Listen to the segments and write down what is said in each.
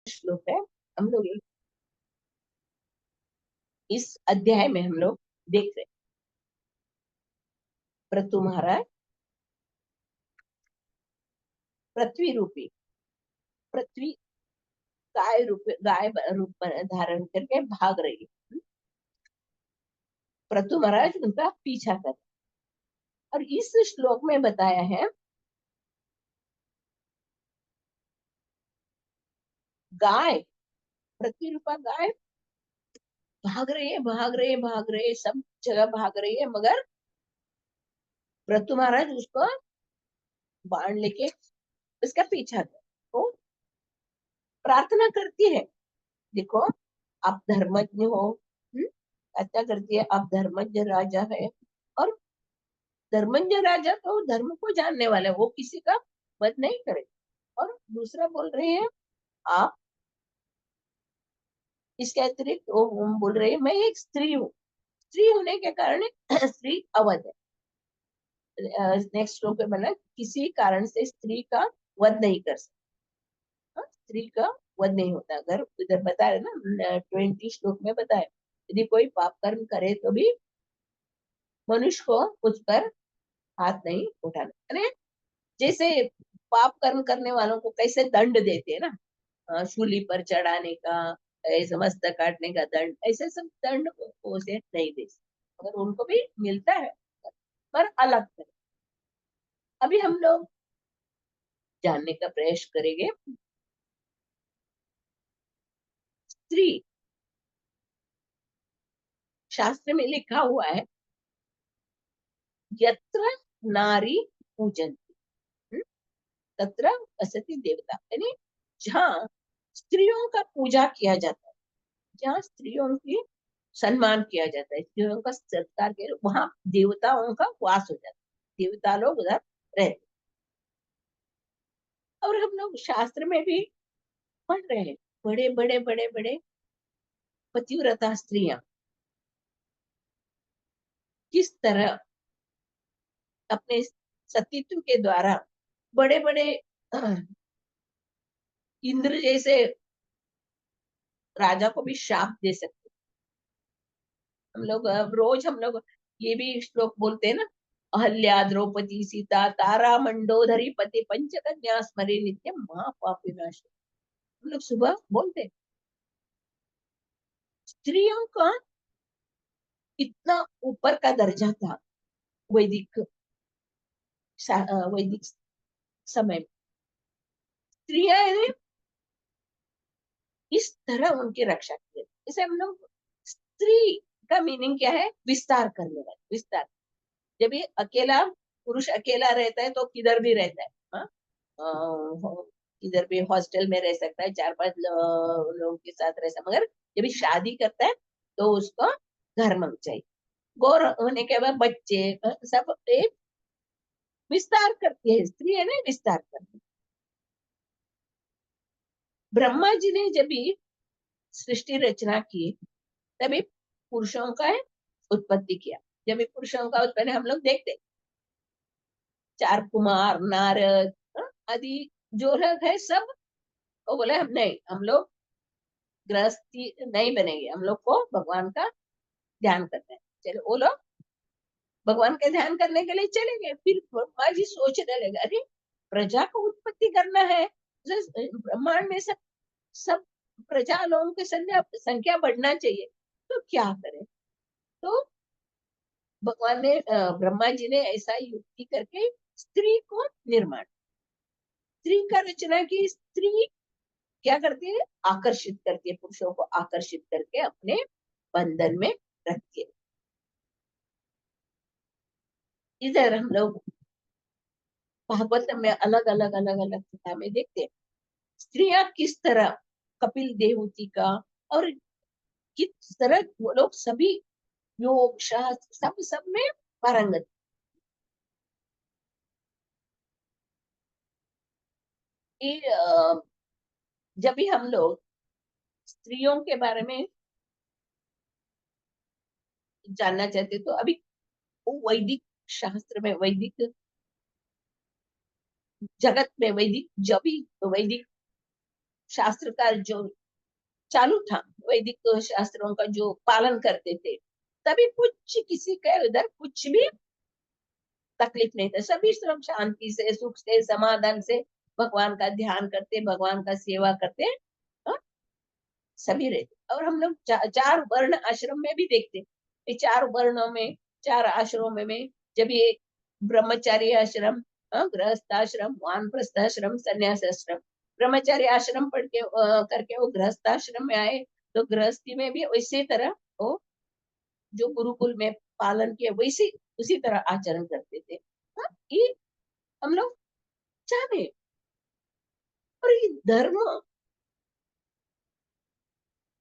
श्लोक है। हम लोग इस अध्याय में हम लोग देख रहे हैं प्रतु महाराज पृथ्वी रूपी, पृथ्वी गाय रूप धारण करके भाग रही है। प्रतु महाराज उनका पीछा कर, और इस श्लोक में बताया है गाय, पृथ्वी रूपा गाय भाग रही है, भाग रही है, भाग रही है, सब जगह भाग रही है, मगर प्रतु महाराज उसको बाण लेके उसका पीछा कर, तो प्रार्थना करती है, देखो आप धर्मज्ञ हो, अच्छा करती है, आप धर्मज्ञ राजा है, और धर्मज्ञ राजा तो धर्म को जानने वाले, वो किसी का वध नहीं करे। और दूसरा बोल रहे हैं आप, इसके अतिरिक्त वो बोल रहे हैं मैं एक स्त्री हूँ, स्त्री होने के कारण स्त्री अवध है। नेक्स्ट श्लोक में बना किसी कारण से स्त्री का वध नहीं कर सकता, स्त्री का वध नहीं होता। अगर इधर बता रहे ना 20 श्लोक में बताए, यदि कोई पाप कर्म करे तो भी मनुष्य को उस पर हाथ नहीं उठाना, यानी जैसे पाप कर्म करने वालों को कैसे दंड देते हैं ना, शूली पर चढ़ाने का, ऐसे मस्तक काटने का दंड, ऐसे सब दंड को उसे नहीं दे सकते, मगर उनको भी मिलता है, पर अलग तरह। अभी हम लोग जानने का प्रयास करेंगे स्त्री, शास्त्र में लिखा हुआ है यत्र नारी पूजन्ति, तत्र असति देवता, यानी जहाँ स्त्रियों का पूजा किया जाता है, जहाँ स्त्रियों की सम्मान किया जाता है, स्त्रियों का सत्कार किया, वहां देवताओं का वास हो जाता है, देवता लोग उधर रहते। और हम लोग शास्त्र में भी पढ़ रहे हैं, बड़े बड़े बड़े बड़े पतिव्रता स्त्रियां किस तरह अपने सतीत्व के द्वारा बड़े बड़े इंद्र जैसे राजा को भी शाप दे सकते। हम लोग रोज हम लोग ये भी श्लोक बोलते हैं ना, अहल्या द्रौपदी सीता तारा मंडोदरी पति पंचकन्या स्मरे नित्यम महापापिनाश, हम लोग सुबह बोलते हैं। स्त्रियों का इतना ऊपर का दर्जा था वैदिक वैदिक समय में, स्त्रियां इस तरह उनकी रक्षा की। इसे हम लोग स्त्री का मीनिंग क्या है, विस्तार करने वाले, विस्तार। जब ये अकेला पुरुष अकेला रहता है तो किधर भी रहता है, हाँ? किधर भी हॉस्टल में रह सकता है, 4-5 लोगों के साथ रह सकता, मगर जब ये शादी करता है तो उसको घर में चाहिए, गौर होने के बाद बच्चे, सब एक विस्तार करती है स्त्री, है ना, विस्तार करती। ब्रह्मा जी ने जब भी सृष्टि रचना की तभी पुरुषों का उत्पत्ति किया। जब भी पुरुषों का उत्पन्न हम लोग देखते, 4 कुमार नारद, आदि जो लोग है सब, वो बोले हम नहीं, हम लोग गृहस्थी नहीं बनेंगे, हम लोग को भगवान का ध्यान करना है। चलो वो लोग भगवान का ध्यान करने के लिए चले गए। फिर ब्रह्मा जी सोचने लगे, अरे प्रजा को उत्पत्ति करना है, ब्रह्मांड में सब सब प्रजा लोगों की संख्या संख्या बढ़ना चाहिए, तो क्या करें। तो भगवान ने ब्रह्मा जी ने ऐसा युक्ति करके स्त्री को निर्माण, स्त्री का रचना की। स्त्री क्या करती है, आकर्षित करती है, पुरुषों को आकर्षित करके अपने बंधन में रखती है। इधर हम लोग भागवत में अलग अलग अलग अलग कथा में देखते हैं स्त्रियां किस तरह, कपिल देवहूति का, और किस तरह वो लोग सभी योग शास्त्र सब सब में पारंगत। ये जब भी हम लोग स्त्रियों के बारे में जानना चाहते तो अभी वो वैदिक शास्त्र में, वैदिक जगत में, वैदिक जब भी वैदिक शास्त्र का जो चालू था, वैदिक शास्त्रों का जो पालन करते थे, तभी कुछ किसी के उधर कुछ भी तकलीफ नहीं था। सभी सब शांति से, सुख से, समाधान से भगवान का ध्यान करते, भगवान का सेवा करते, हाँ, सभी रहते। और हम लोग चार वर्ण आश्रम में भी देखते, ये चार वर्णों में, चार आश्रमों में, जब ये ब्रह्मचारी आश्रम, गृहस्थ आश्रम, वानप्रस्थ आश्रम, संन्यास आश्रम, ब्रह्मचारी आश्रम पढ़ के करके वो गृहस्थ आश्रम में आए, तो गृहस्थी में भी वैसे तरह वो जो गुरुकुल में पालन किया वैसे उसी तरह आचरण करते थे। हाँ, ये हम लोग जाने। और ये धर्म,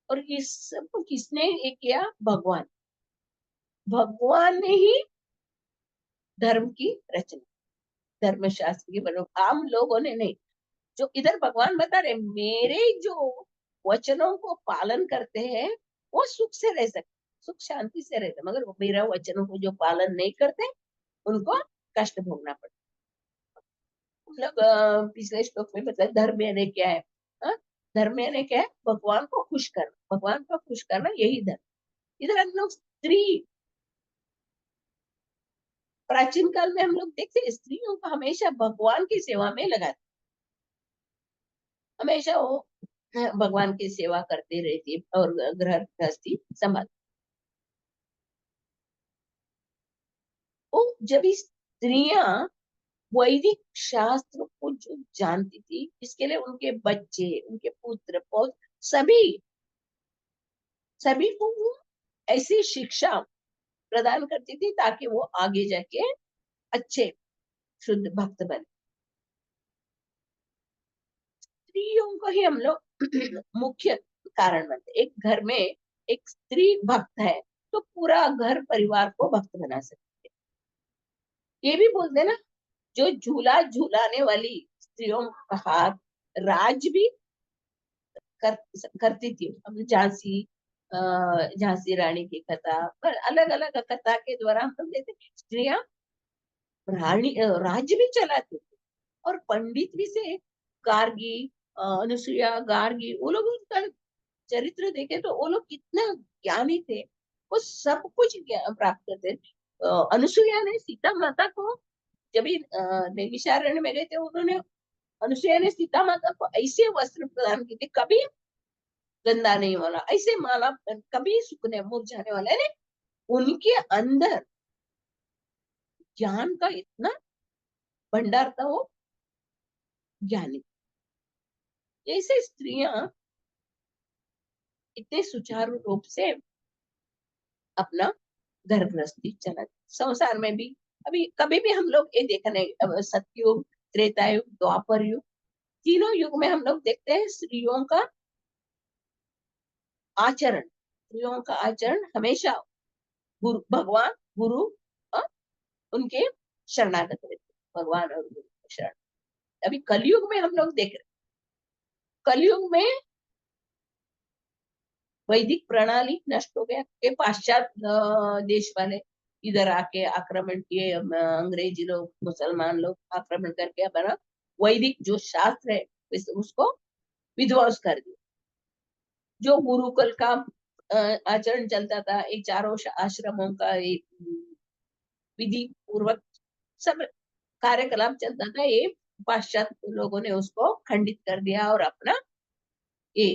और ये सब किसने ये किया? भगवान। भगवान ने ही धर्म की रचना, धर्मशास्त्र की बनो, आम लोगों ने नहीं। जो इधर भगवान बता रहे, मेरे जो वचनों को पालन करते हैं वो सुख से रह सकते, सुख शांति से रहते, मगर वो मेरा वचनों को जो पालन नहीं करते उनको कष्ट भोगना पड़ता। हम लोग पिछले श्लोक में बताया धर्म यानी क्या है। हाँ? धर्म यानी क्या है? भगवान को खुश करना, भगवान को खुश करना, यही धर्म। इधर हम लोग स्त्री, प्राचीन काल में हम लोग देखते हैं स्त्रियों को हमेशा भगवान की सेवा में लगाते, हमेशा वो भगवान की सेवा करती रहती है और गृह गृहस्थी संभाल। वो जब स्त्रियां वैदिक शास्त्र को जो जानती थी, इसके लिए उनके बच्चे, उनके पुत्र पौत्र सभी, सभी को वो ऐसी शिक्षा प्रदान करती थी ताकि वो आगे जाके अच्छे शुद्ध भक्त बने। स्त्रियों को ही हम लोग मुख्य कारण मानते। एक घर में एक स्त्री भक्त है तो पूरा घर परिवार को भक्त बना सकते। ये भी बोलते ना, जो झूला झूलाने वाली स्त्रियों का हाथ राज भी कर, करती थी। हम झांसी, झांसी रानी की कथा पर अलग अलग कथा के द्वारा हम लोग देखते स्त्रियां रानी राज्य भी चलाती थी। और पंडित भी से गार्गी, अनुसुईया, गार्गी, वो लोग उनका चरित्र देखे तो वो लोग कितना ज्ञानी थे, वो सब कुछ प्राप्त करते। अनुसुईया ने सीता माता को जब नैमिषारण्य में गए थे, उन्होंने, अनुसुईया ने सीता माता को ऐसे वस्त्र प्रदान किए थे, कभी गंदा नहीं वाला, ऐसे माला कभी सूखने मुरझाने वाला है। उनके अंदर ज्ञान का इतना भंडार था, वो ज्ञानी। ऐसे स्त्रियां इतने सुचारू रूप से अपना घर गृहस्थी चलाती, संसार में भी। अभी कभी भी हम लोग ये देखने, सतयुग, त्रेता युग, द्वापर युग, तीनों युग में हम लोग देखते हैं स्त्रियों का आचरण, स्त्रियों का आचरण हमेशा गुरु, भगवान, गुरु, अ, उनके शरणागत रहते, भगवान और गुरु के शरण। अभी कलयुग में हम लोग देख रहे, कलयुग में वैदिक प्रणाली नष्ट हो गया के पाश्चात देश वाले इधर आके आक्रमण किए, अंग्रेजी लोग, मुसलमान लोग आक्रमण करके अपना वैदिक जो शास्त्र है उसको विध्वंस कर दिया। जो गुरुकुल का आचरण चलता था, एक चारों आश्रमों का एक विधि पूर्वक सब कार्यकलाप चलता था, ये पाश्चात लोगों ने उसको खंडित कर दिया और अपना ये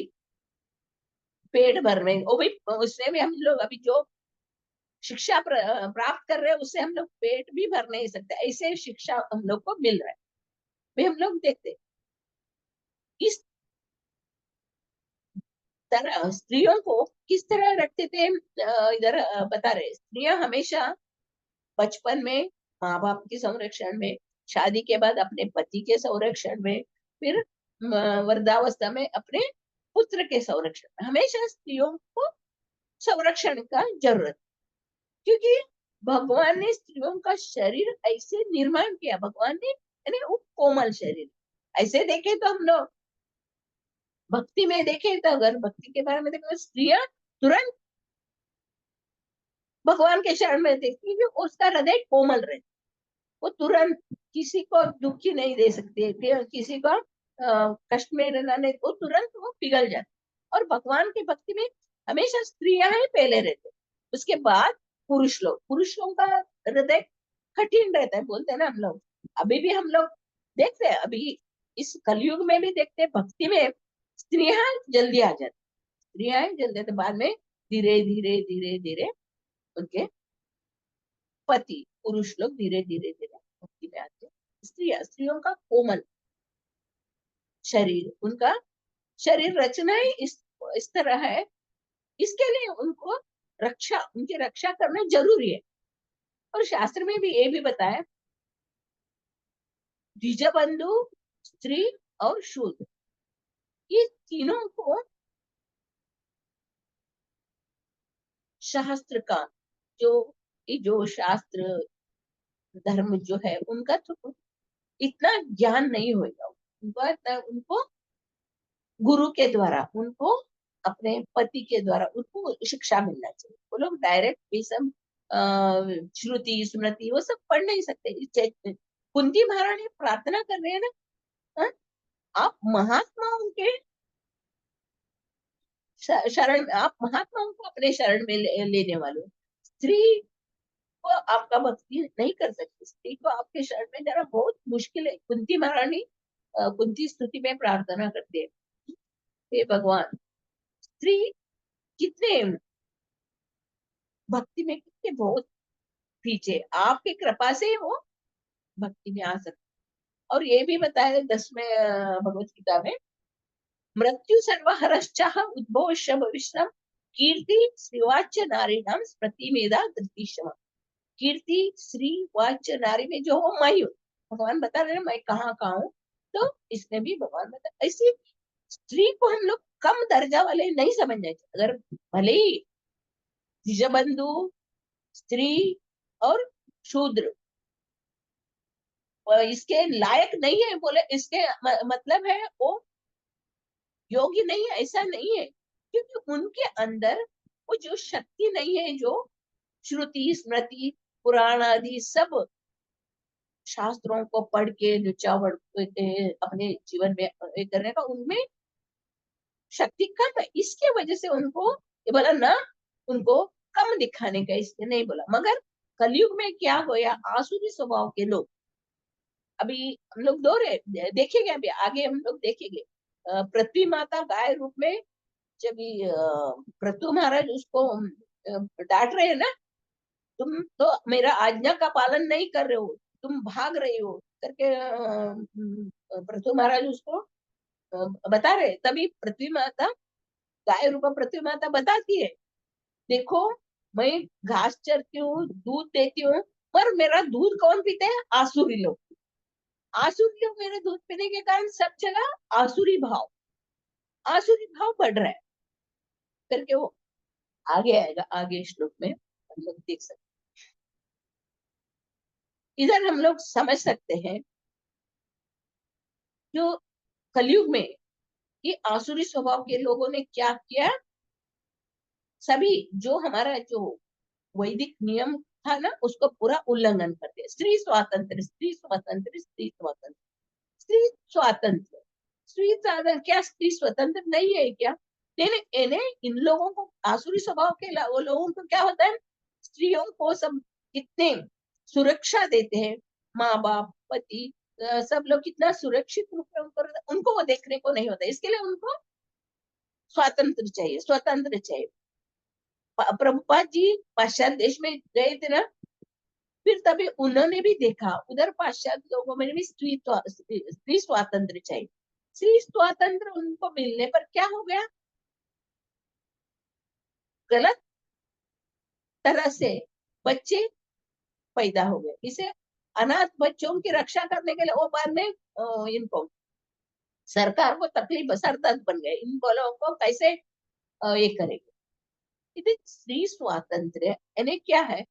पेट भरने, वो भी उससे भी हम लोग अभी जो शिक्षा प्राप्त कर रहे हैं उससे हम लोग पेट भी भर नहीं सकते, ऐसे शिक्षा हम लोग को मिल रहा है। भी हम लोग देखते इस तरह स्त्रियों को किस तरह रखते थे। इधर बता रहे स्त्रियां हमेशा बचपन में माँ बाप के संरक्षण में, शादी के बाद अपने पति के संरक्षण में, फिर वृद्धावस्था में अपने पुत्र के संरक्षण में, हमेशा स्त्रियों को संरक्षण का जरूरत। क्योंकि भगवान ने स्त्रियों का शरीर ऐसे निर्माण किया, भगवान ने, यानी वो कोमल शरीर। ऐसे देखे तो हम लोग भक्ति में देखे तो, अगर भक्ति के बारे में देखे तो स्त्रियां तुरंत भगवान के शरण में देखती, क्योंकि उसका हृदय कोमल रहे, वो तुरंत किसी को दुखी नहीं दे सकती है, किसी को कष्ट में रहना नहीं, वो तुरंत वो पिघल जाता। और भगवान की भक्ति में हमेशा स्त्रियां ही पहले रहते, उसके बाद पुरुष लोगों का हृदय कठिन रहता है, बोलते हैं ना हम लोग। अभी भी हम लोग देखते हैं, अभी इस कलयुग में भी देखते हैं, भक्ति में स्त्रियां जल्दी आ जाती, स्त्रियां जल्दी आते, बाद में धीरे धीरे धीरे धीरे उनके पति पुरुष लोग धीरे धीरे धीरे भक्ति में आते हैं। स्त्रियों का कोमल शरीर, उनका शरीर रचना ही इस तरह है, इसके लिए उनको उनकी रक्षा करना जरूरी है। और शास्त्र में भी ये भी बताया, द्विजबंधु, स्त्री और शूद्र, ये तीनों को शास्त्र का जो जो शास्त्र धर्म जो है उनका तो इतना ज्ञान नहीं होगा, उनको गुरु के द्वारा, उनको अपने पति के द्वारा उनको शिक्षा मिलना चाहिए। वो लोग डायरेक्ट ये सब श्रुति स्मृति वो सब पढ़ नहीं सकते। कुंती महारानी प्रार्थना कर रहे हैं ना, हाँ? आप महात्माओं के शरण, आप महात्माओं को अपने शरण में लेने वाले हो। स्त्री को आपका भक्ति नहीं कर सकती, स्त्री को आपके शरण में जाना बहुत मुश्किल है। कुंती महारानी कुंती स्तुति में प्रार्थना करते हैं, हे भगवान, स्त्री कितने भक्ति में, कितने बहुत पीछे, आपकी कृपा से ही वो भक्ति में आ सकते। और ये भी बताया 10वें भगवत गीता में, मृत्यु सर्वहरश्चाह उद्भवश्च भविष्यम् कीर्ति श्रीवाच्य नारीणाम प्रतिमेधा धृतिशम। कीर्ति श्री वाच्य नारी में जो हो मैं हूँ, भगवान बता रहे हैं मैं कहाँ कहाँ हूँ, तो इसमें भी भगवान बता, ऐसी स्त्री को हम लोग कम दर्जा वाले नहीं समझना चाहिए। अगर भले ही द्विजबंधु, स्त्री और शूद्र इसके लायक नहीं है, बोले इसके मतलब है वो योग्य नहीं है, ऐसा नहीं है, क्योंकि उनके अंदर वो जो शक्ति नहीं है, जो श्रुति स्मृति पुराण आदि सब शास्त्रों को पढ़ के निचावड़ अपने जीवन में करने का उनमें शक्ति कम है, इसके वजह से उनको ये बोला ना, उनको कम दिखाने का इसने नहीं बोला। मगर कलयुग में क्या होया, आसुरी स्वभाव के लोग, अभी हम लोग देखेंगे, अभी आगे हम लोग देखेंगे, पृथ्वी माता गाय रूप में जब पृथु महाराज उसको डांट रहे हैं ना, तुम तो मेरा आज्ञा का पालन नहीं कर रहे हो, तुम भाग रहे हो करके पृथु महाराज उसको बता रहे, तभी पृथ्वी माता गाय रूपा पृथ्वी माता बताती है, देखो मैं घास चरती हूँ, दूध देती हूँ, पर मेरा दूध कौन पीते हैं, आसुरी लोग। आसुरी लोग मेरे दूध पीने के कारण सब जगह आसुरी भाव बढ़ रहा है करके वो आगे आएगा, आगे श्लोक में हम लोग देख सकते, इधर हम लोग समझ सकते हैं जो कलयुग में ये आसुरी स्वभाव के लोगों ने क्या किया, सभी जो हमारा जो वैदिक नियम था ना उसको पूरा उल्लंघन करते, स्त्री स्वातंत्र स्त्री स्वतंत्र स्त्री स्वतंत्र स्त्री स्वातंत्र स्त्री स्वातंत्र, क्या स्त्री स्वतंत्र नहीं है क्या? नहीं, इन्हें इन लोगों को आसुरी स्वभाव के वो लोगों को क्या होता है, स्त्रियों को सब कितने सुरक्षा देते हैं, माँ बाप पति सब लोग कितना सुरक्षित रूप में उनको वो देखने को नहीं होता, इसके लिए उनको स्वातंत्र चाहिए, स्वतंत्र चाहिए। प्रभुपाद जी पाश्चात्य देश में गए थे ना, फिर तभी उन्होंने भी देखा उधर पाश्चात्य लोगों में भी स्त्री स्वातंत्र चाहिए। स्त्री स्वातंत्र उनको मिलने पर क्या हो गया, गलत तरह से बच्चे पैदा हो गए, इसे अनाथ बच्चों की रक्षा करने के लिए वो बाद में इनको सरकार को तकलीफ सरदर्द बन गए, इन लोगों को कैसे ये करेंगे। इधर स्त्री स्वातंत्र यानी क्या है,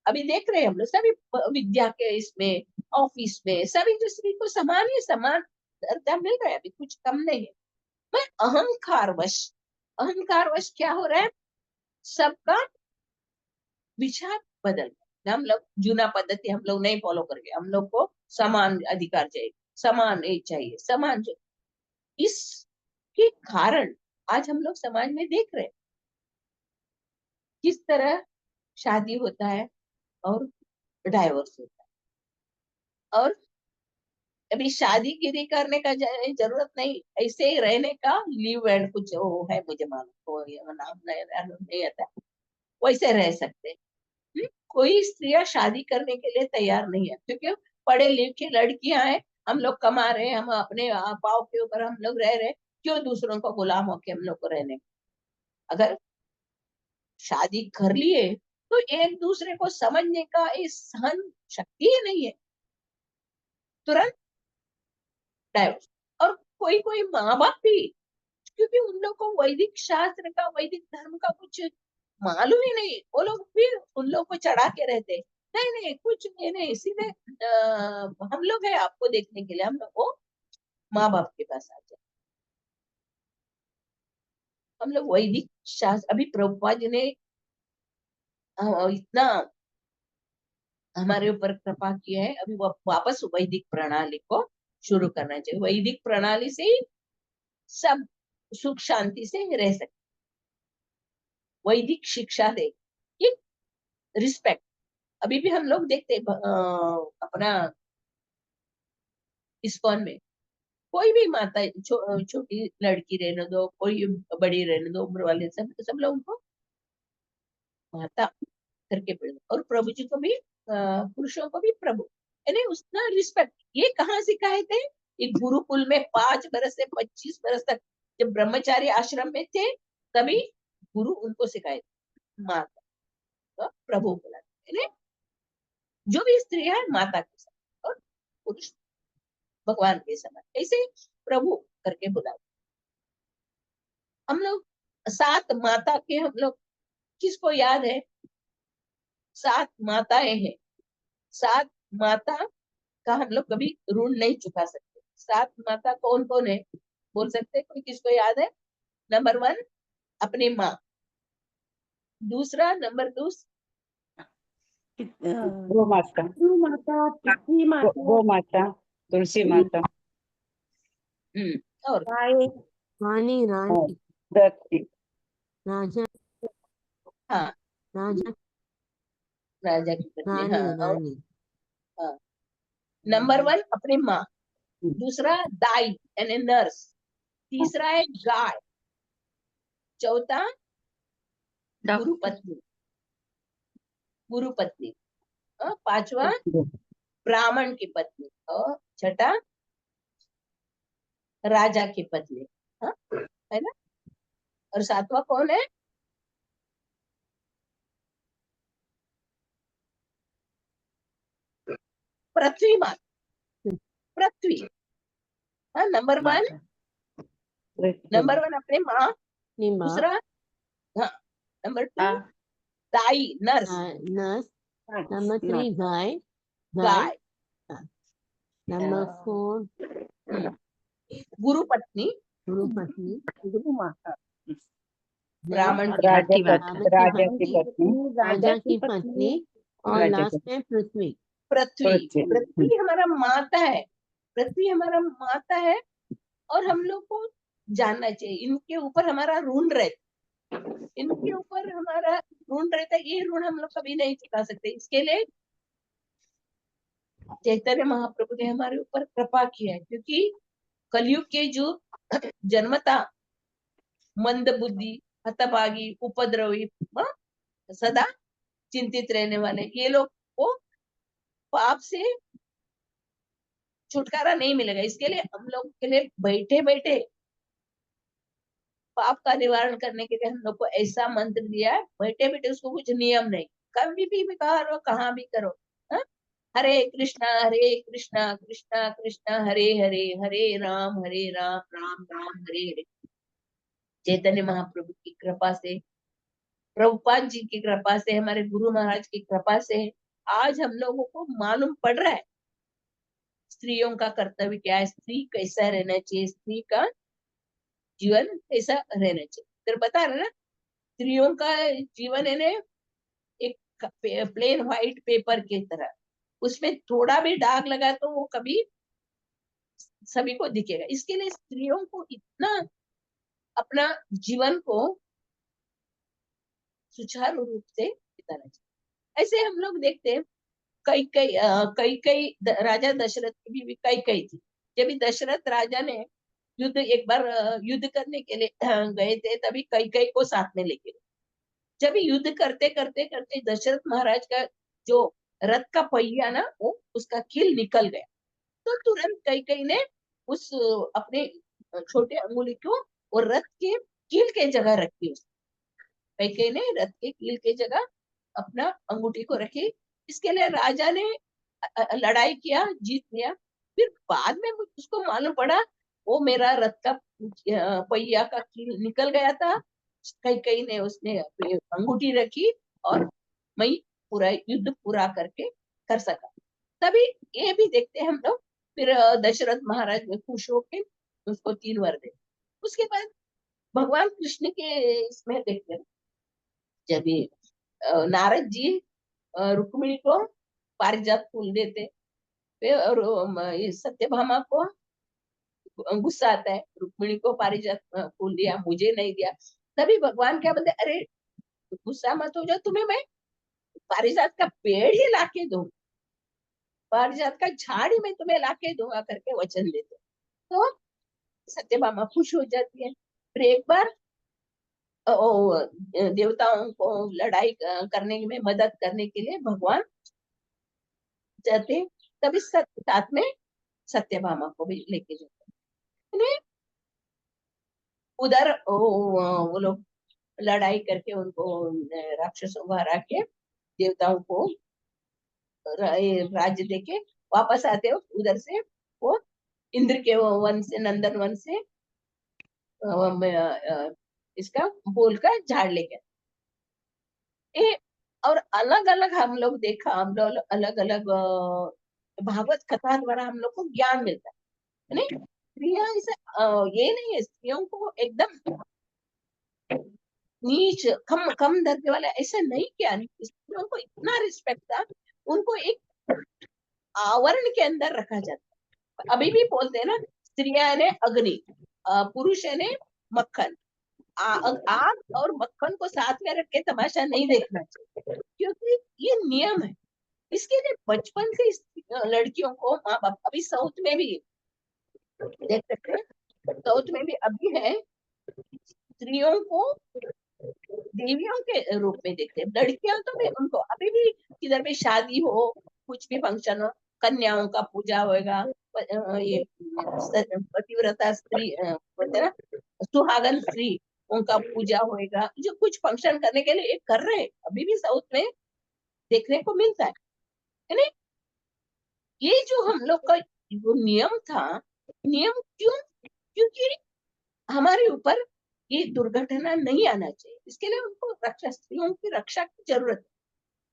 अभी देख रहे हैं हम लोग सभी विद्या के इसमें ऑफिस में सभी जो स्त्री को समान दर्जा मिल रहा है, अभी कुछ कम नहीं है। मैं अहंकार वश क्या हो रहा है, सबका विचार बदल गया, हम लोग जूना पद्धति हम लोग नहीं फॉलो करके, हम लोग को समान अधिकार चाहिए, समान ये चाहिए, समान चाहिए। इसके कारण आज हम लोग समाज में देख रहे हैं किस तरह शादी होता है और डाइवोर्स होता है। और अभी शादीगिरी करने का जरूरत नहीं, ऐसे ही रहने का लीव एंड कुछ वो है, मुझे मालूम वो नाम नहीं आता, वैसे रह सकते हैं। कोई स्त्रियां शादी करने के लिए तैयार नहीं है, क्योंकि पढ़े लिखे लड़कियां हैं, हम लोग कमा रहे हैं, हम अपने पाँव के ऊपर हम लोग रह रहे, क्यों दूसरों को गुलाम होके हम लोग को रहने। अगर शादी कर लिए तो एक दूसरे को समझने का इस सहन शक्ति ही नहीं है, तुरंत डाइवोर्स। और कोई कोई माँ बाप भी, क्योंकि उन लोग को वैदिक शास्त्र का वैदिक धर्म का कुछ मालूम ही नहीं, वो लोग भी उन लोग को चढ़ा के रहते, नहीं नहीं कुछ नहीं, नहीं सीधे हम लोग है आपको देखने के लिए, हम लोग को माँ बाप के पास आ जाए। हम लोग वैदिक शास्त्र, अभी प्रभुपाद जी ने इतना हमारे ऊपर कृपा किया है, अभी वो वापस वैदिक प्रणाली को शुरू करना चाहिए। वैदिक प्रणाली से ही सब सुख शांति से रह सकते। वैदिक शिक्षा दे, ये रिस्पेक्ट। अभी भी हम लोग देखते अपना इस्कॉन में कोई भी माता छोटी लड़की रहने दो, कोई बड़ी रहने दो, उम्र वाले सब सब लोग उनको माता करके बोलते, और प्रभु जी को भी पुरुषों को भी प्रभु, यानी उसका रिस्पेक्ट। ये कहाँ सिखाए थे? एक गुरुकुल में 5 बरस से 25 बरस तक जब ब्रह्मचारी आश्रम में थे, तभी गुरु उनको सिखाए थे माता, तो प्रभु बोला, यानी जो भी स्त्री है माता के साथ, और पुरुष भगवान के समान, ऐसे प्रभु करके बुला। हम लोग 7 माता के, हम लोग किसको याद है? 7 माताएं हैं। 7 माता का हम लोग कभी ऋण नहीं चुका सकते। 7 माता कौन कौन है बोल सकते? कोई किसको याद है? नंबर 1 अपनी माँ, दूसरा नंबर 2 गो माता, गो माता, पृथ्वी माता, गो माता, तुलसी माता, और गाय, रानी रानी धरती, राजा हाँ राजा राजा की पत्नी, रानी हाँ, और रानी हाँ। नंबर 1 अपनी माँ, दूसरा दाई यानी नर्स, तीसरा है गाय, चौथा गुरु पत्नी, गुरु पत्नी, पांचवा ब्राह्मण की पत्नी, और छठा राजा की पत्नी, हाँ, है ना? और 7वां कौन है? पृथ्वी माता, पृथ्वी। हाँ, नंबर 1 अपने माँ, अपनी माँ, दूसरा हाँ, नंबर 2 दाई नर्स, नर्स, नंबर 3 गाय, गाय, नंबर 4 गुरु पत्नी, गुरु पत्नी, गुरु माता, ब्राह्मण की राजा पत्नी, राजा की पत्नी, राजा की पत्नी, और राजा लास्ट में पृथ्वी। पृथ्वी। पृथ्वी। पृथ्वी हमारा माता है, पृथ्वी हमारा माता है, और हम लोग को जानना चाहिए इनके ऊपर हमारा ऋण रहता, इनके ऊपर हमारा ऋण रहता है, ये ऋण हम लोग कभी नहीं चुका सकते। इसके लिए चैतन्य महाप्रभु ने हमारे ऊपर कृपा किया है, क्योंकि कलयुग के जो जन्मता मंद बुद्धि, हतभागी, उपद्रवी, हाँ, सदा चिंतित रहने वाले, ये लोग को पाप से छुटकारा नहीं मिलेगा। इसके लिए हम लोग के लिए बैठे बैठे पाप का निवारण करने के लिए हम लोग को ऐसा मंत्र दिया है, बैठे बैठे, उसको कुछ नियम नहीं, कभी भी करो, कहाँ भी करो, हा? हरे कृष्णा कृष्णा कृष्णा हरे हरे, हरे राम राम राम हरे हरे। चैतन्य महाप्रभु की कृपा से, प्रभुपाद जी की कृपा से, हमारे गुरु महाराज की कृपा से आज हम लोगों को मालूम पड़ रहा है स्त्रियों का कर्तव्य क्या है, स्त्री कैसा रहना चाहिए, स्त्री का जीवन कैसा रहना चाहिए। फिर बता रहे ना, स्त्रियों का जीवन है ना एक प्लेन व्हाइट पेपर की तरह, उसमें थोड़ा भी दाग लगा तो वो कभी सभी को दिखेगा। इसके लिए स्त्रियों को इतना अपना जीवन को सुचारू रूप से बिताना चाहिए। ऐसे हम लोग देखते हैं कई कई राजा दशरथ की बीवी कई कई थी। जब भी दशरथ राजा ने युद्ध एक बार युद्ध करने के लिए गए थे, तभी कई कई को साथ में लेके गए। जब युद्ध करते करते करते दशरथ महाराज का जो रथ का पहिया ना, वो उसका कील निकल गया। तो तुरंत कई कई ने उस अपने छोटे अंगुली को और रथ के कील के जगह रखी। कई कई ने रथ के कील के जगह अपना अंगूठी को रखी। इसके लिए राजा ने लड़ाई किया, जीत लिया। फिर बाद में उसको मालूम पड़ा वो मेरा रथ का पहिया का कील निकल गया था। कई कई ने उसने अंगूठी रखी और मैं पूरा युद्ध पूरा करके कर सका। तभी ये भी देखते हैं हम लोग। फिर दशरथ महाराज में खुश होके उसको 3 वर दे। उसके बाद भगवान कृष्ण के इसमें देखते हैं, जब नारद जी रुक्मिणी को पारिजात फूल देते, और ये सत्यभामा को गुस्सा आता है, रुक्मिणी को पारिजात फूल दिया, मुझे नहीं दिया। तभी भगवान क्या बोलते, अरे गुस्सा मत हो जाओ, तुम्हें मैं पारिजात का पेड़ ही लाके दूं, पारिजात का झाड़ ही मैं तुम्हें लाके दूंगा करके वचन देते। तो सत्यभामा खुश हो जाती है। फिर एक बार देवताओं को लड़ाई करने में मदद करने के लिए भगवान जाते, तभी साथ में सत्यभामा को भी लेके जाते। उधर वो लोग लड़ाई करके उनको राक्षसों को हरा के देवताओं को राज्य देके वापस आते हो। उधर से वो इंद्र के वन से, नंदन वन से इसका बोल का झाड़ लेके ये। और अलग अलग हम लोग देखा, हम लोग अलग अलग भागवत कथा द्वारा हम लोग को ज्ञान मिलता है नहीं। स्त्रियां इसे ये नहीं है स्त्रियों को एकदम नीच कम कम दर्जे वाले ऐसा नहीं किया। स्त्रियों को इतना रिस्पेक्ट था, उनको एक आवरण के अंदर रखा जाता है। अभी भी बोलते हैं ना, स्त्रियां ने अग्नि, पुरुष ने मक्खन। आग और मक्खन को साथ में रख के तमाशा नहीं देखना चाहिए, क्योंकि ये नियम है। इसके लिए बचपन से लड़कियों को माँ बाप, अभी साउथ में भी देख सकते हैं, साउथ में भी अभी है, स्त्रियों को देवियों के रूप में देखते हैं। लड़कियां तो भी उनको अभी भी किधर भी शादी हो, कुछ भी फंक्शन हो, कन्याओं का पूजा होएगा, ये पतिव्रता स्त्री बोलते ना, सुहागन स्त्री, उनका पूजा होएगा। जो कुछ फंक्शन करने के लिए कर रहे हैं, अभी भी साउथ में देखने को मिलता है नहीं। ये जो हम लोग का जो नियम था, नियम क्यों? क्योंकि हमारे ऊपर ये दुर्घटना नहीं आना चाहिए, इसके लिए उनको रक्षा, स्त्रियों की रक्षा की जरूरत है।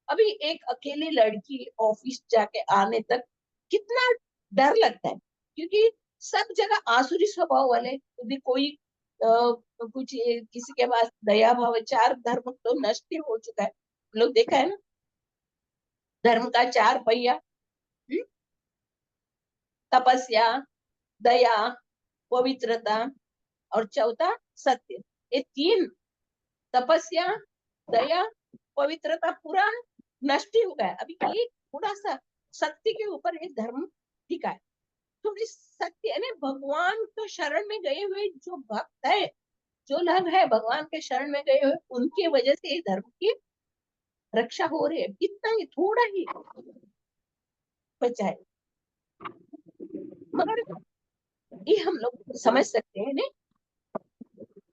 अभी एक अकेली लड़की ऑफिस जाके आने तक कितना डर लगता है, क्योंकि सब जगह आसुरी स्वभाव वाले, यदि कोई कुछ किसी के पास दया भाव, 4 धर्म तो नष्ट ही हो चुका है। हम लोग देखा है ना, धर्म का 4 पहिया, तपस्या, दया, पवित्रता और चौथा सत्य। ये 3, तपस्या, दया, पवित्रता पूरा नष्ट ही हो गया। अभी एक थोड़ा सा सत्य के ऊपर एक धर्म टिका है। तो इस सत्य यानी भगवान के शरण में गए हुए जो भक्त है, जो लोग है भगवान के शरण में गए हुए, उनके वजह से ये धर्म की रक्षा हो रही है। इतना ही थोड़ा ही बचा है, मगर ये हम लोग समझ सकते हैं नहीं।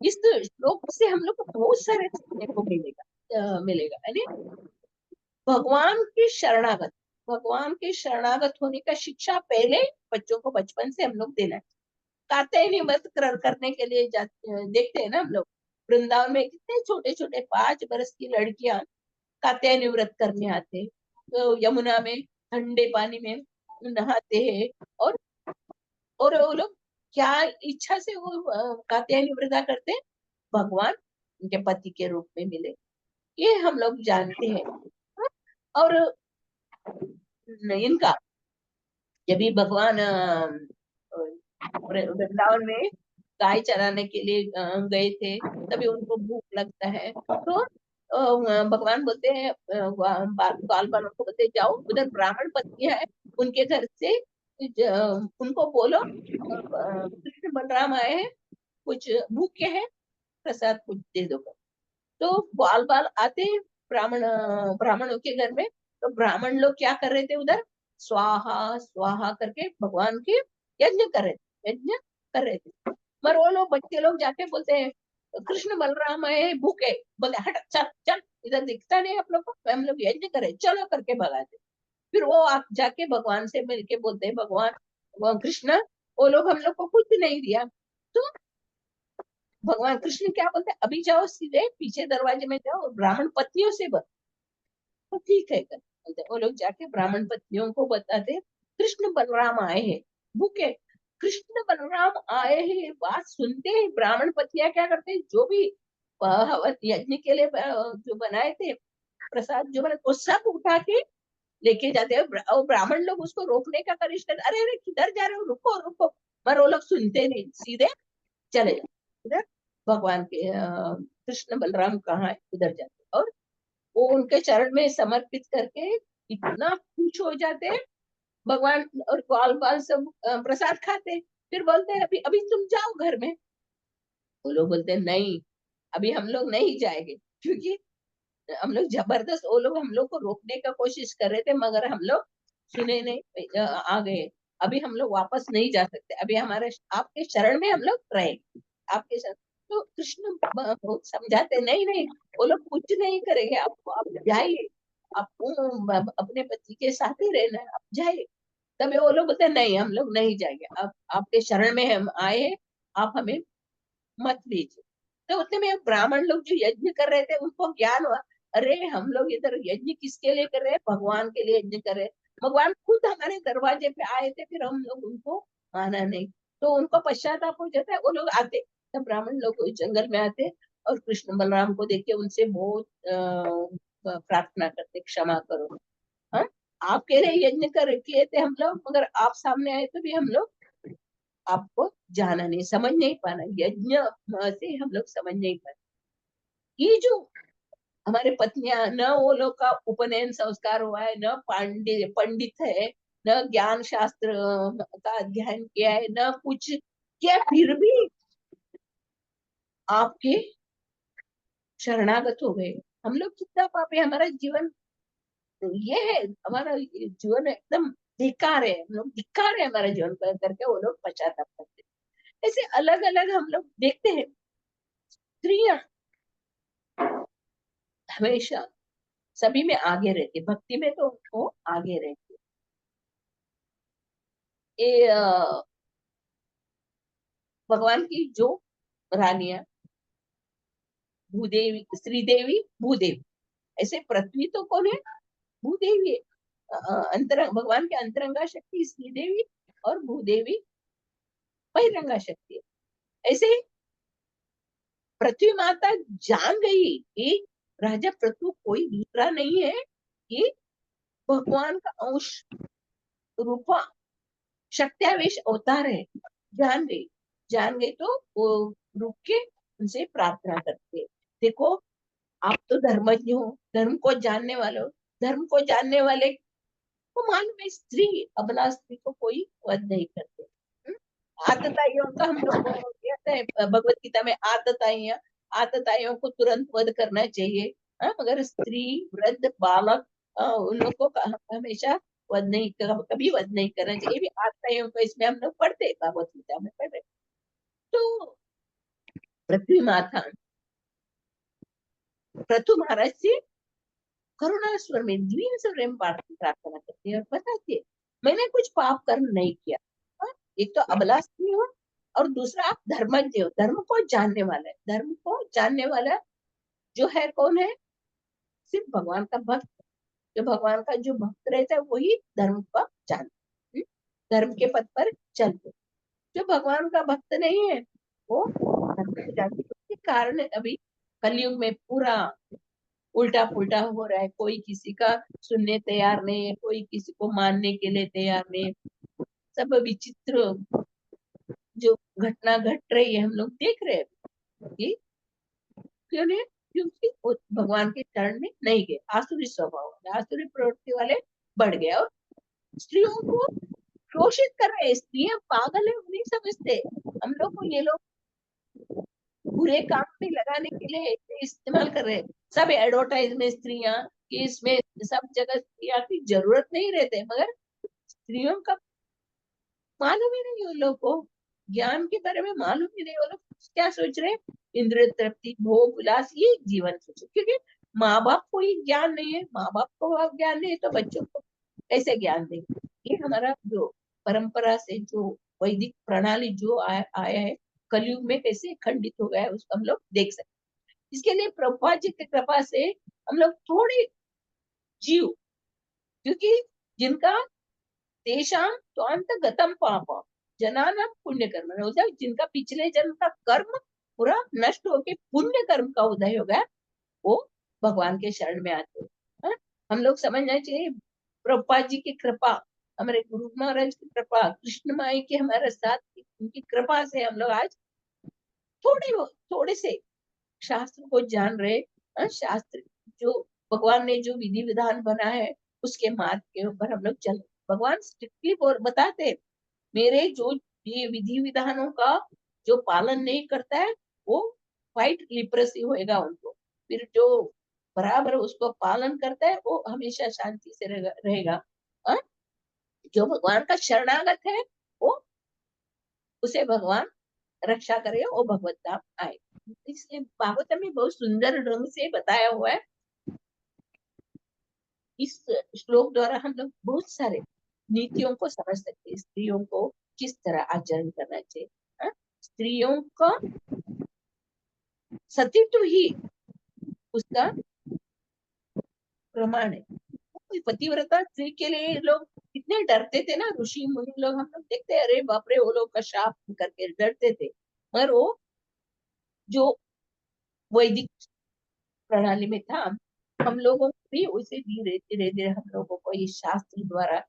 इस श्लोक से हम लोग को बहुत सारे सीखने को मिलेगा है नहीं। भगवान के शरणागत, भगवान के शरणागत होने का शिक्षा पहले बच्चों को बचपन से हम लोग देना चाहिए। कात्यायनी व्रत करने के लिए देखते हैं ना हम लोग, वृंदावन में कितने छोटे छोटे 5 वर्ष की लड़कियां कात्यायनी व्रत करने आते, तो यमुना में ठंडे पानी में नहाते हैं, और वो लोग क्या इच्छा से वो कात्यायनी व्रत करते हैं, भगवान उनके पति के रूप में मिले, ये हम लोग जानते हैं। और इनका जब भी भगवान वृंदावन में गाय चराने के लिए गए थे, तभी उनको भूख लगता है, तो भगवान बोलते हैं बाल बालों को बोलते हैं, जाओ उधर ब्राह्मण पत्नियां है, उनके घर से उनको बोलो कृष्ण बलराम आए हैं, कुछ भूखे हैं, प्रसाद कुछ दे दो। तो बाल बाल आते हैं ब्राह्मणों के घर में, तो ब्राह्मण लोग क्या कर रहे थे उधर, स्वाहा स्वाहा करके भगवान के यज्ञ कर रहे थे, यज्ञ कर रहे थे। मगर वो लोग बच्चे लोग जाके बोलते हैं कृष्ण बलराम आए भूखे, बोले हट चल चल, इधर दिखता नहीं आप लोग को, हम लोग यज्ञ करे, चलो करके भगाते। फिर वो आप जाके भगवान से मिलके बोलते हैं, भगवान कृष्ण वो लोग हम लोग को कुछ नहीं दिया। तो भगवान कृष्ण क्या बोलते हैं, अभी जाओ सीधे पीछे दरवाजे में जाओ, ब्राह्मण पत्नियों से तो ठीक है कर बोलते। वो लोग जाके ब्राह्मण पत्नियों को बताते कृष्ण बलराम आए हैं भूखे, कृष्ण बलराम आए हैं, बात सुनते ही ब्राह्मण पत्नियां क्या करते हैं, जो भी हवन यज्ञ के लिए जो बनाए थे प्रसाद जो बना वो सब उठा के लेके जाते हैं। और ब्राह्मण लोग उसको रोकने का कोशिश करते, अरे अरे किधर जा रहे हो, रुको रुको, पर वो लोग सुनते नहीं, सीधे चले जाते उधर। भगवान के कृष्ण बलराम कहाँ है उधर जाते, और वो उनके चरण में समर्पित करके इतना खुश हो जाते हैं भगवान, और बाल बाल सब प्रसाद खाते। फिर बोलते हैं अभी अभी तुम जाओ घर में। वो लोग बोलते हैं नहीं, अभी हम लोग नहीं जाएंगे, क्योंकि हम लोग जबरदस्त, वो लोग हम लोग को रोकने का कोशिश कर रहे थे, मगर हम लोग सुने नहीं, आ गए। अभी हम लोग वापस नहीं जा सकते, अभी हमारे आपके शरण में हम लोग रहेंगे, आपके शरण। तो कृष्ण बहुत समझाते, नहीं नहीं वो लोग कुछ नहीं करेंगे आपको, आप जाइए, आपको अपने पति के साथ ही रहना है, आप जाइए। तभी वो लोग बोलते नहीं हम लोग नहीं जाएंगे, अब आपके शरण में हम आए हैं, आप हमें मत लीजिए। तो उतने में ब्राह्मण लोग जो यज्ञ कर रहे थे उनको ज्ञान हुआ, अरे हम लोग इधर यज्ञ किसके लिए कर रहे हैं, भगवान के लिए यज्ञ कर रहे हैं, भगवान खुद हमारे दरवाजे पे आए थे, फिर हम लोग उनको माना नहीं। तो उनको पश्चाताप हो जाता है, वो लोग आते, तब ब्राह्मण लोग जंगल में आते और कृष्ण बलराम को देख के उनसे बहुत प्रार्थना करते, क्षमा करो, हाँ आपके लिए यज्ञ कर किए थे हम लोग, मगर आप सामने आए तो भी हम लोग आपको जाना नहीं, समझ नहीं पाना, यज्ञ से हम लोग समझ नहीं पाए। ये जो हमारे पत्नियां, न वो लोग का उपनयन संस्कार हुआ है, न पंडित है, न ज्ञान शास्त्र का अध्ययन किया है, न कुछ किया, फिर भी आपके शरणागत हो गए। हम लोग कितना पापी, हमारा जीवन ये है, हमारा जीवन एकदम धिक्कार है, हम लोग धिक्कार है हमारा जीवन पर करके वो लोग पश्चाताप करते हैं। ऐसे अलग अलग हम लोग देखते हैं, स्त्रियां हमेशा सभी में आगे रहती है, भक्ति में तो वो आगे रहती है। ये भगवान की जो रानियां, भूदेवी, श्रीदेवी, भूदेवी, ऐसे पृथ्वी तो कौन है, भूदेवी है। अंतरंग भगवान के अंतरंगा शक्ति श्रीदेवी और भूदेवी बहिरंगा शक्ति है। ऐसे पृथ्वी माता जान गई कि राजा पृथु कोई दूसरा नहीं है, ये भगवान का अंश रूपा शक्त्यावेश अवतार है। जान गई, जान गई तो वो रुक के उनसे प्रार्थना करते हैं, देखो आप तो धर्मज्ञ हो, धर्म को जानने वाले हो, धर्म को जानने वाले को मालूम है स्त्री, अबला स्त्री को कोई वध नहीं करते। आतताइयों का हम लोग को कहते हैं भगवत गीता में, आतताइयां, आतताइयों को तुरंत वध करना चाहिए, मगर स्त्री वृद्ध बालक उन लोगों को हमेशा वध नहीं, कभी वध नहीं करना चाहिए। ये भी आतताइयों को इसमें हम लोग पढ़ते हैं, भगवत गीता में पढ़ रहे। तो पृथ्वी माता पृथु महाराज से करुणा स्वर में, दीन स्वर में प्रार्थना करती है और बताती है मैंने कुछ पाप कर्म नहीं किया। एक तो अबला स्त्री हो, और दूसरा आप धर्मज्ञ हो, धर्म को जानने वाला है, धर्म को जानने वाला जो है कौन है, सिर्फ भगवान का भक्त। जो भगवान का जो भक्त रहता है वही धर्म का जानता, धर्म के पद पर चलते। जो भगवान का भक्त नहीं है वो धर्म को जानते। इसके कारण अभी कलयुग में पूरा उल्टा पुल्टा हो रहा है, कोई किसी का सुनने तैयार नहीं है, कोई किसी को मानने के लिए तैयार नहीं है, सब विचित्र जो घटना घट रही है हम लोग देख रहे हैं कि क्यों नहीं, क्योंकि वो भगवान के चरण में नहीं गए, आसुरी स्वभाव वाले, आसुरी प्रवृत्ति वाले बढ़ गए और स्त्रियों को शोषित कर रहे हैं। स्त्रियां पागल है, वो नहीं समझते। हम लोग को ये लोग बुरे काम में लगाने के लिए इस्तेमाल कर रहे हैं। सब एडवर्टाइज में स्त्रियां, कि इसमें सब जगह स्त्रियां की जरूरत नहीं रहते, मगर स्त्रियों का मालूम ही नहीं उन लोग को, ज्ञान के बारे में मालूम ही नहीं। वो लोग क्या सोच रहे हैं, इंद्रिय तृप्ति, भोग विलास, ये जीवन सोचे, क्योंकि माँ बाप को ही ज्ञान नहीं है। माँ बाप को ज्ञान नहीं है तो बच्चों को कैसे ज्ञान देंगे। ये हमारा जो परंपरा से जो वैदिक प्रणाली जो आया है, कलयुग में कैसे खंडित हो गया है, उसको हम लोग देख सकते हैं। इसके लिए प्रभुपाद जी की कृपा से हम लोग थोड़े जीव, क्योंकि जिनका तेषां त्वान्तगतं पापं जनानां पुण्य कर्म, मतलब जिनका पिछले जन्म का कर्म पूरा नष्ट होके पुण्य कर्म का उदय हो गया, वो भगवान के शरण में आते हैं। हम लोग समझना चाहिए प्रभुपाद जी की कृपा, हमारे गुरु महाराज की कृपा, कृष्ण माई के हमारे साथ उनकी कृपा से हम लोग आज थोड़े से शास्त्र को जान रहे। शास्त्र जो भगवान ने जो विधि विधान बना है उसके मार्ग के ऊपर हम लोग चल। भगवान स्ट्रिक्टली बताते हैं, मेरे जो ये विधि विधानों का जो पालन नहीं करता है वो व्हाइट लिप्रेसी होएगा उनको, फिर जो बराबर उसको पालन करता है वो हमेशा शांति से रहेगा। जो भगवान का शरणागत है वो, उसे भगवान रक्षा करे, वो भगवत धाम आए। इसलिए भागवत में बहुत सुंदर ढंग से बताया हुआ है। इस श्लोक द्वारा हम लोग बहुत सारे नीतियों को समझ सकते हैं, स्त्रियों को किस तरह आचरण करना चाहिए। स्त्रियों का सतीत्व ही उसका प्रमाण है। पतिव्रता स्त्री के लिए लोग कितने डरते थे ना, ऋषि मुनि लोग, हम लोग देखते हैं, अरे बाप रे, वो लोग का शाप करके डरते थे। मगर वो जो वैदिक प्रणाली में था, हम लोगों को भी उसे धीरे धीरे धीरे हम लोगों को इस शास्त्र द्वारा,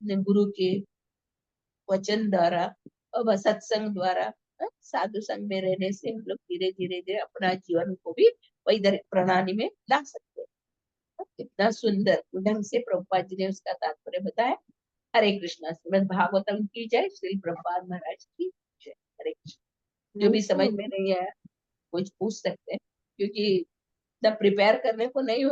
गुरु के वचन द्वारा और सत्संग द्वारा, साधु संग में रहने से हम लोग धीरे धीरे धीरे अपना जीवन को भी वैदिक प्रणाली में ला सकते हैं। कितना सुंदर ढंग से प्रभुपाद जी ने उसका तात्पर्य बताया। हरे कृष्णा। श्रीमद् भागवतम की जय। श्री प्रभुपाद महाराज की जय। हरे कृष्ण। जो भी समझ में नहीं आया कुछ पूछ सकते हैं, क्योंकि जब प्रिपेयर करने को नहीं हो